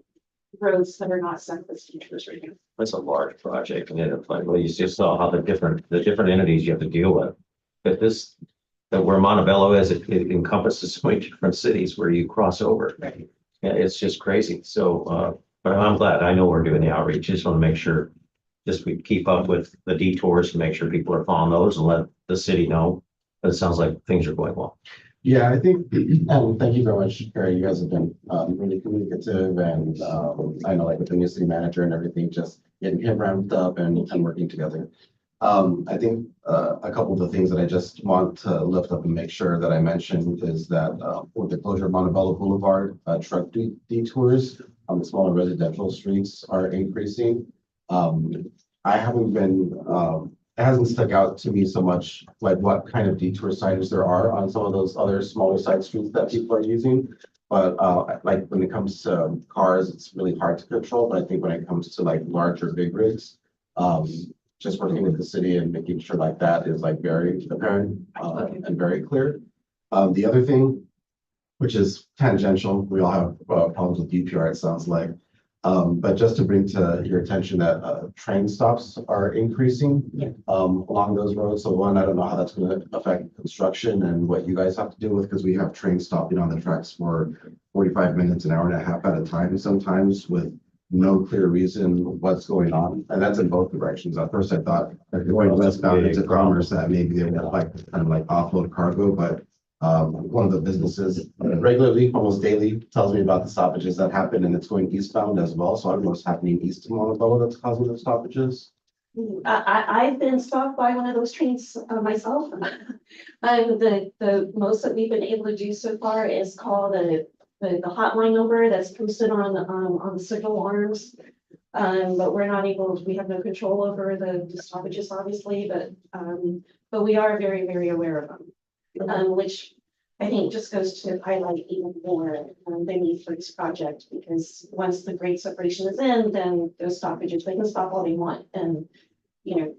roads that are not Southwest detours right now. It's a large project, and it's like, well, you just saw how the different entities you have to deal with. But that where Montebello is, it encompasses so many different cities where you cross over. Right. Yeah, it's just crazy. So, but I'm glad. I know we're doing the outreach. Just want to make sure we keep up with the detours and make sure people are following those and let the city know. But it sounds like things are going well. Yeah, I think, thank you very much, Carrie. You guys have been really communicative, and I know, like with the new city manager and everything, just getting him ramped up and working together. I think a couple of the things that I just want to lift up and make sure that I mentioned is that with the closure of Montebello Boulevard, truck detours on the smaller residential streets are increasing. I haven't been, it hasn't stuck out to me so much like what kind of detour signage there are on some of those other smaller side streets that people are using. But like when it comes to cars, it's really hard to control. But I think when it comes to like larger big rigs, just working with the city and making sure like that is like very apparent and very clear. The other thing, which is tangential, we all have problems with UPR, it sounds like. But just to bring to your attention that train stops are increasing along those roads. So one, I don't know how that's going to affect construction and what you guys have to deal with, because we have trains stopping on the tracks for 45 minutes, an hour and a half at a time, sometimes with no clear reason what's going on. And that's in both directions. At first I thought if you're going westbound into commerce that maybe they would like kind of like offload cargo, but one of the businesses regularly, almost daily, tells me about the stoppages that happen, and it's going eastbound as well. So I don't know what's happening east of Montebello that's causing those stoppages. I've been stopped by one of those trains myself. The most that we've been able to do so far is call the hotline number that's posted on the signal arms. But we're not able, we have no control over the stoppages, obviously, but we are very, very aware of them. Which I think just goes to highlight even more the need for this project, because once the grade separation is in, then those stoppages, they can stop all they want, and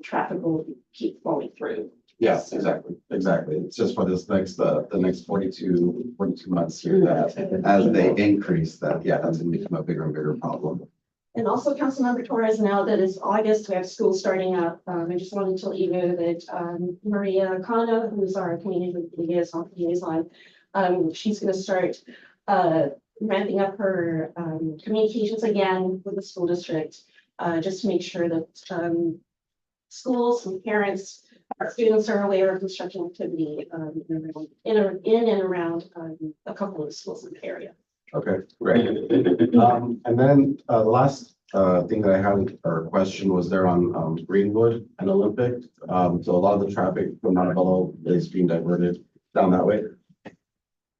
traffic will keep flowing through. Yes, exactly. It's just for this next, the next 42 months here that as they increase that, that's gonna become a bigger and bigger problem. And also, Councilmember Torres, now that it's August, we have school starting up. I just wanted to let you know that Maria Khanna, who's our community liaison, she's going to start ramping up her communications again with the school district, just to make sure that schools and parents, students are aware of construction activity in and around a couple of the schools in the area. Okay, great. And then the last thing that I had or question was there on Greenwood and Olympic. So a lot of the traffic from Montebello is being diverted down that way.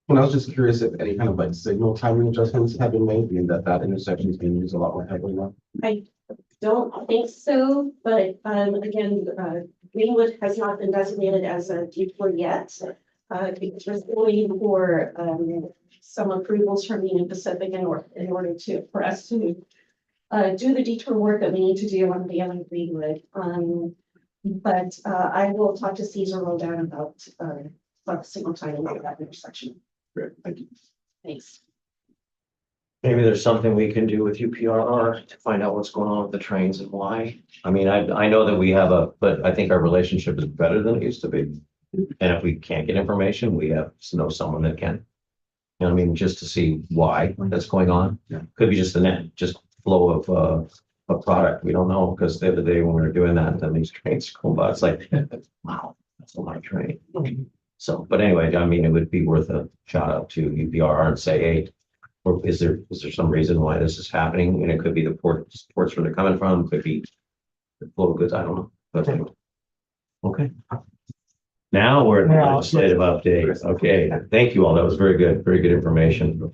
And I was just curious if any kind of like signal timing adjustments have been made, being that intersection is being used a lot more heavily now. I don't think so, but again, Greenwood has not been designated as a detour yet. Because we're still waiting for some approvals from Union Pacific in order for us to do the detour work that we need to do on the other Greenwood. But I will talk to Cesar Roldan about the signal timing of that intersection. Great, thank you. Thanks. Maybe there's something we can do with UPRR to find out what's going on with the trains and why. I mean, I know that we have but I think our relationship is better than it used to be. And if we can't get information, we have to know someone that can. You know what I mean? Just to see why that's going on. Yeah. Could be just the just flow of a product. We don't know, because the other day when we were doing that, then these trains go by. It's like, wow, that's a lot of train. So, but anyway, I mean, it would be worth a shout out to UPRR and say, hey, or is there some reason why this is happening? And it could be the ports where they're coming from, could be the flow of goods. I don't know. But anyway. Okay. Now we're in the legislative update. Okay, thank you all. That was very good information.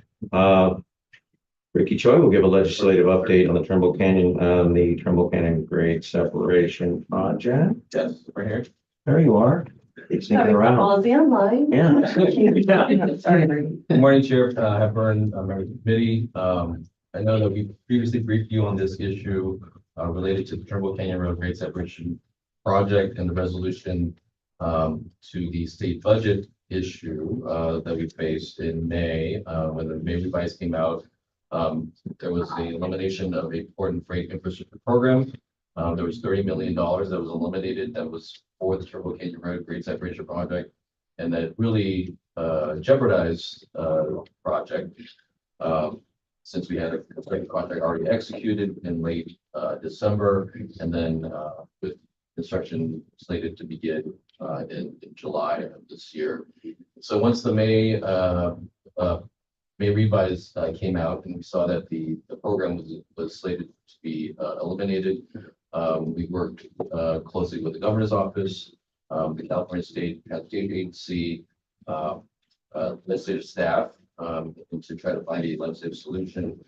Ricky Choi will give a legislative update on the Trumbull Canyon grade separation project. Yes, right here. There you are. Keep sneaking around. All the online. Yeah. Good morning, Chair Hepburn, members of the committee. I know that we previously briefed you on this issue related to the Trumbull Canyon Road grade separation project and the resolution to the state budget issue that we faced in May when the May revise came out. There was the elimination of a port and freight infrastructure program. There was $30 million that was eliminated that was for the Turbo Canyon Road Great Separation Project. And that really jeopardized the project since we had a construction contract already executed in late December, and then with construction slated to begin in July of this year. So once the May revise came out, and we saw that the program was slated to be eliminated, we worked closely with the governor's office, the California State Agency, legislative staff, and to try to find a legislative solution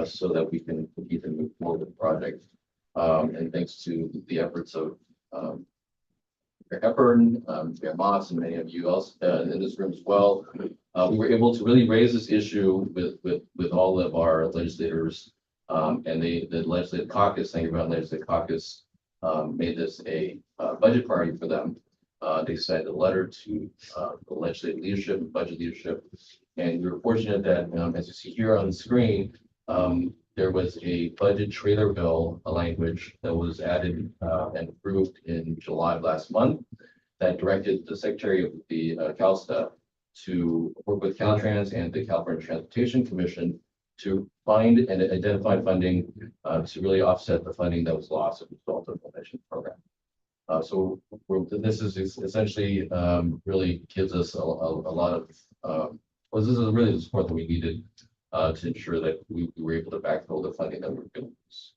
so that we can keep and move forward with the project. And thanks to the efforts of Mayor Hepburn, Mayor Moss, and many of you else in this room as well, we were able to really raise this issue with all of our legislators. And the legislative caucus, thank you, legislative caucus, made this a budget priority for them. They sent a letter to the legislative leadership and budget leadership. And we were fortunate that, as you see here on the screen, there was a budget trailer bill, a language that was added and approved in July of last month that directed the Secretary of the CalSTA to work with Caltrans and the California Transportation Commission to find and identify funding to really offset the funding that was lost as a result of the mission program. So this is essentially really gives us a lot of, well, this is really the support that we needed to ensure that we were able to backfill the funding that we were going to use.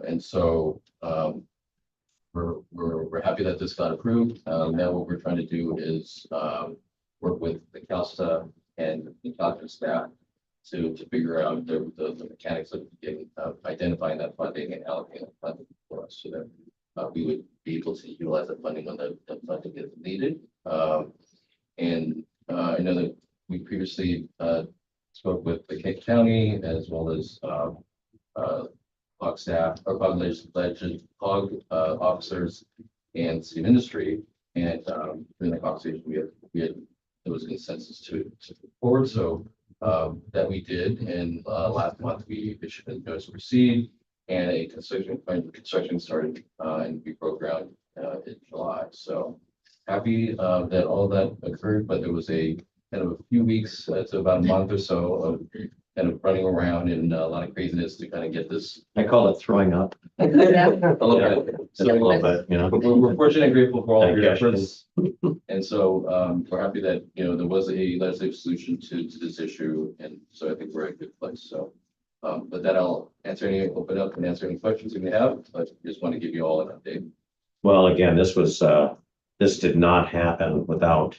And so we're happy that this got approved. Now what we're trying to do is work with the CalSTA and the Caltrans staff to figure out the mechanics of getting identifying that funding and allocating that funding for us so that we would be able to utilize that funding when the funding is needed. And I know that we previously spoke with the Kent County as well as COG staff or COG officers and city industry. And during the conversation, there was consensus to move forward. So that we did, and last month we issued a notice to proceed, and a construction started and we broke ground in July. So happy that all that occurred, but there was a kind of a few weeks to about a month or so of kind of running around and a lot of craziness to kind of get this. I call it throwing up. A little bit. Just a little bit, you know. But we're fortunate and grateful for all of your Digestion. efforts. And so we're happy that, there was a legislative solution to this issue. And so I think we're in a good place. So with that, I'll open up and answer any questions you may have, but just want to give you all an update. Well, again, this did not happen without,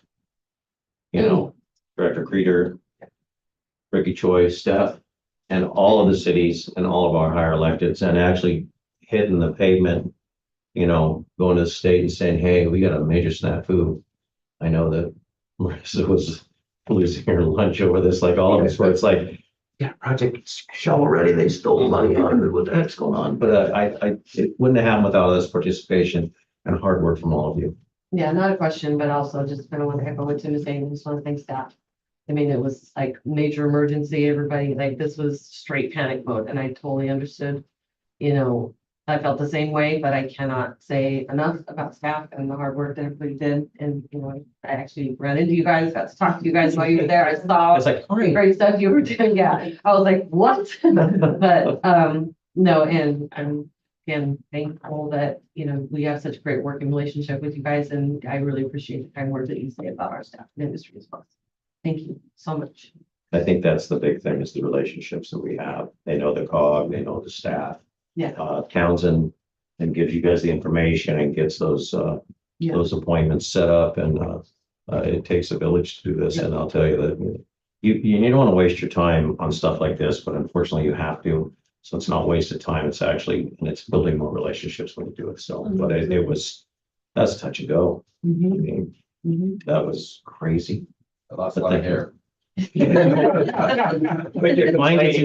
Director Creeder, Ricky Choi, Steph, and all of the cities and all of our higher electeds, and actually hitting the pavement, going to the state and saying, hey, we got a major snafu. I know that Marissa was losing her lunch over this, like all of us, where it's like, yeah, project shovel ready, they stole money on it, what the heck's going on? But it wouldn't have happened without this participation and hard work from all of you. Yeah, not a question, but also just kind of want to echo what Tim is saying. I just want to thank staff. I mean, it was like major emergency, everybody, like this was straight panic mode, and I totally understood. I felt the same way, but I cannot say enough about staff and the hard work that everybody did. And, I actually ran into you guys, got to talk to you guys while you were there. I saw It's like, the great stuff you were doing. Yeah, I was like, what? But no, and I'm again thankful that, we have such a great working relationship with you guys. And I really appreciate the kind words that you say about our staff and industry as well. Thank you so much. I think that's the big thing is the relationships that we have. They know the COG, they know the staff. Yeah. Townsend and gives you guys the information and gets those appointments set up, and it takes a village to do this. And I'll tell you that you don't want to waste your time on stuff like this, but unfortunately you have to. So it's not wasted time. It's actually, and it's building more relationships when you do it. So, but that's touch and go. I mean, that was crazy. I lost a lot of hair. If mine gets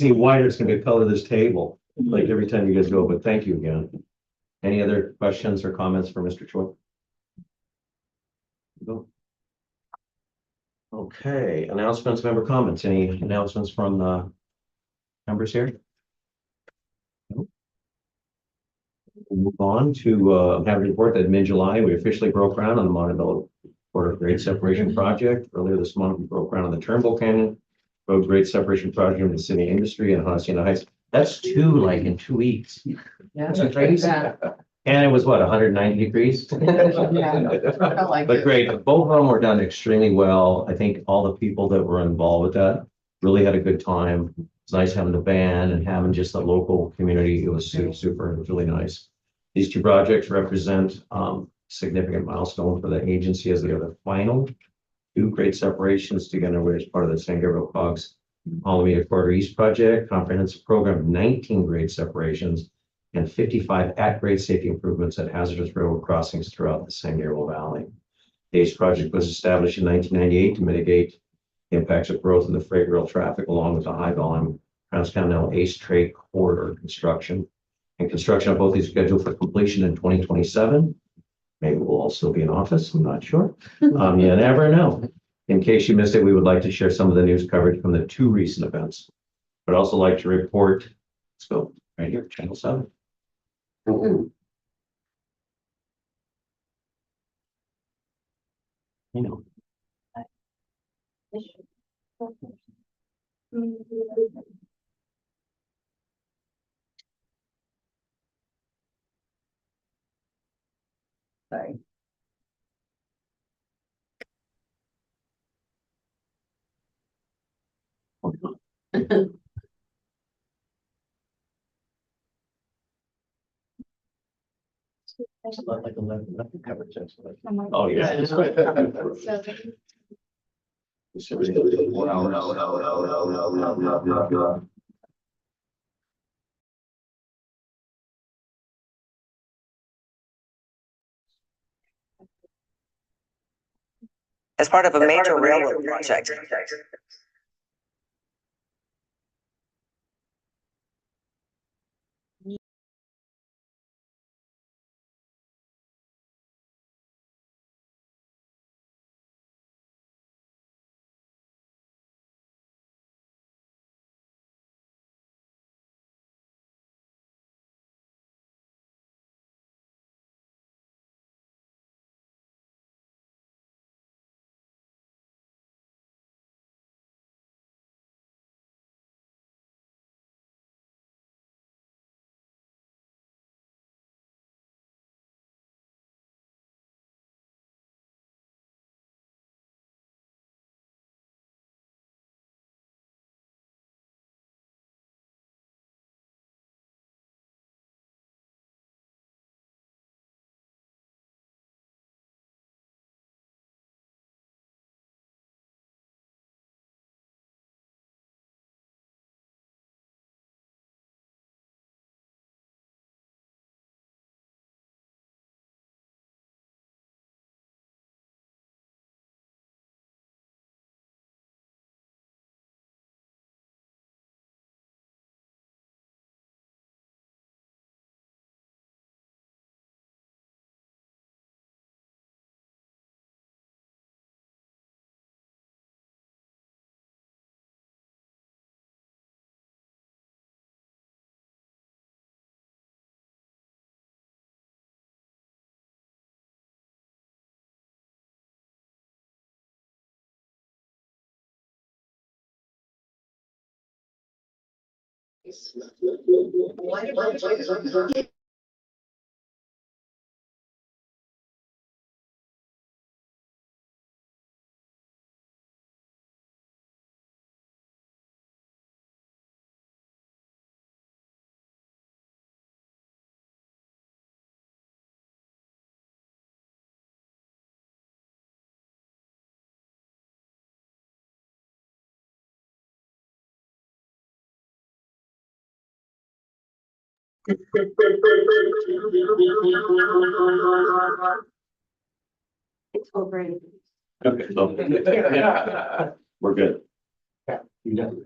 any wider, it's gonna be the color of this table, like every time you guys go, but thank you again. Any other questions or comments for Mr. Choi? No. Okay, announcements, member comments. Any announcements from the members here? Nope. We'll move on to have a report that mid-July, we officially broke ground on the Montebello Border Grade Separation Project. Earlier this month, we broke ground on the Turnbull Canyon Road Grade Separation Project in the city industry and Hacienda Heights. That's two, like in 2 weeks. Yeah. That's crazy. And it was what, 190 degrees? But great, both of them were done extremely well. I think all the people that were involved with that really had a good time. It's nice having the band and having just the local community. It was super, it was really nice. These two projects represent significant milestone for the agency as they are the final two grade separations together as part of the Sgvcog's Alameda Corridor East project, comprehensive program of 19 grade separations and 55 at-grade safety improvements at hazardous railroad crossings throughout the San Gabriel Valley. The ACE project was established in 1998 to mitigate the impacts of growth in the freight rail traffic along with the high volume transcontinental ACE trade corridor construction. And construction of both is scheduled for completion in 2027. Maybe we'll also be in office, I'm not sure. You never know. In case you missed it, we would like to share some of the news coverage from the two recent events. But also like to report, let's go right here, Channel 7. You know. Sorry. It's a lot like 11 coverage. Oh, yeah. As part of a major railroad project. It's over. Okay, so we're good. You done?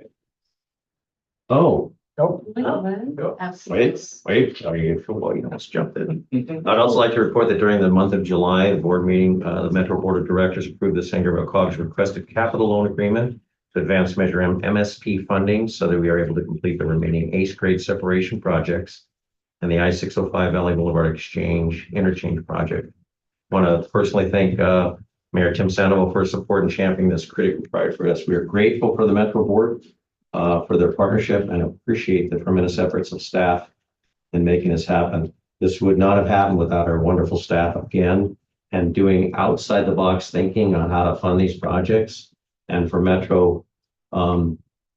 Oh, Nope. Wait, are you, well, you almost jumped in. I'd also like to report that during the month of July, the board meeting, the Metro Board of Directors approved the Sgvcog's requested capital loan agreement to advance measure MSP funding so that we are able to complete the remaining eighth grade separation projects and the I-605 Valley Boulevard interchange project. Want to personally thank Mayor Tim Sandoval for his support in championing this critical project for us. We are grateful for the Metro Board for their partnership and appreciate the tremendous efforts of staff in making this happen. This would not have happened without our wonderful staff again and doing outside the box thinking on how to fund these projects. And for Metro,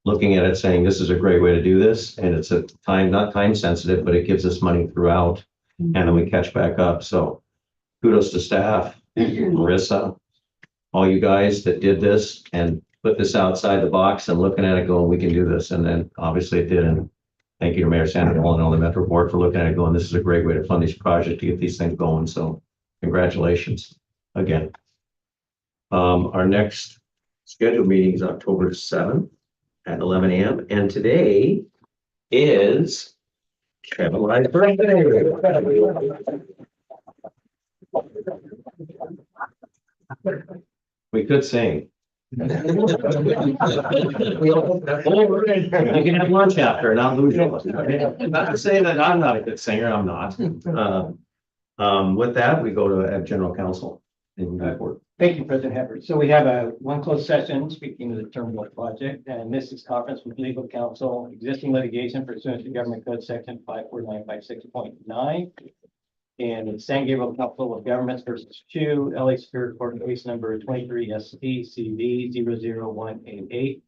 looking at it saying this is a great way to do this, and it's a not time sensitive, but it gives us money throughout, and then we catch back up. So kudos to staff, Marissa, all you guys that did this and put this outside the box and looking at it going, we can do this. And then obviously it did. And thank you to Mayor Sandoval and all the Metro Board for looking at it going, this is a great way to fund these projects to get these things going. So congratulations again. Our next scheduled meeting is October 7th at 11 a.m. And today is Kevin Ly's birthday. We could sing. You can have lunch after and I'll lose you. Not to say that I'm not a good singer, I'm not. With that, we go to General Counsel. Thank you, President Hepburn. So we have one closed session speaking of the terminal project, and this is conference with legal counsel, existing litigation pursuant to Government Code Section 54956.9. And it's San Gabriel Council of Governments versus Chu, LA Superior Court case number 23 SCCV 00188.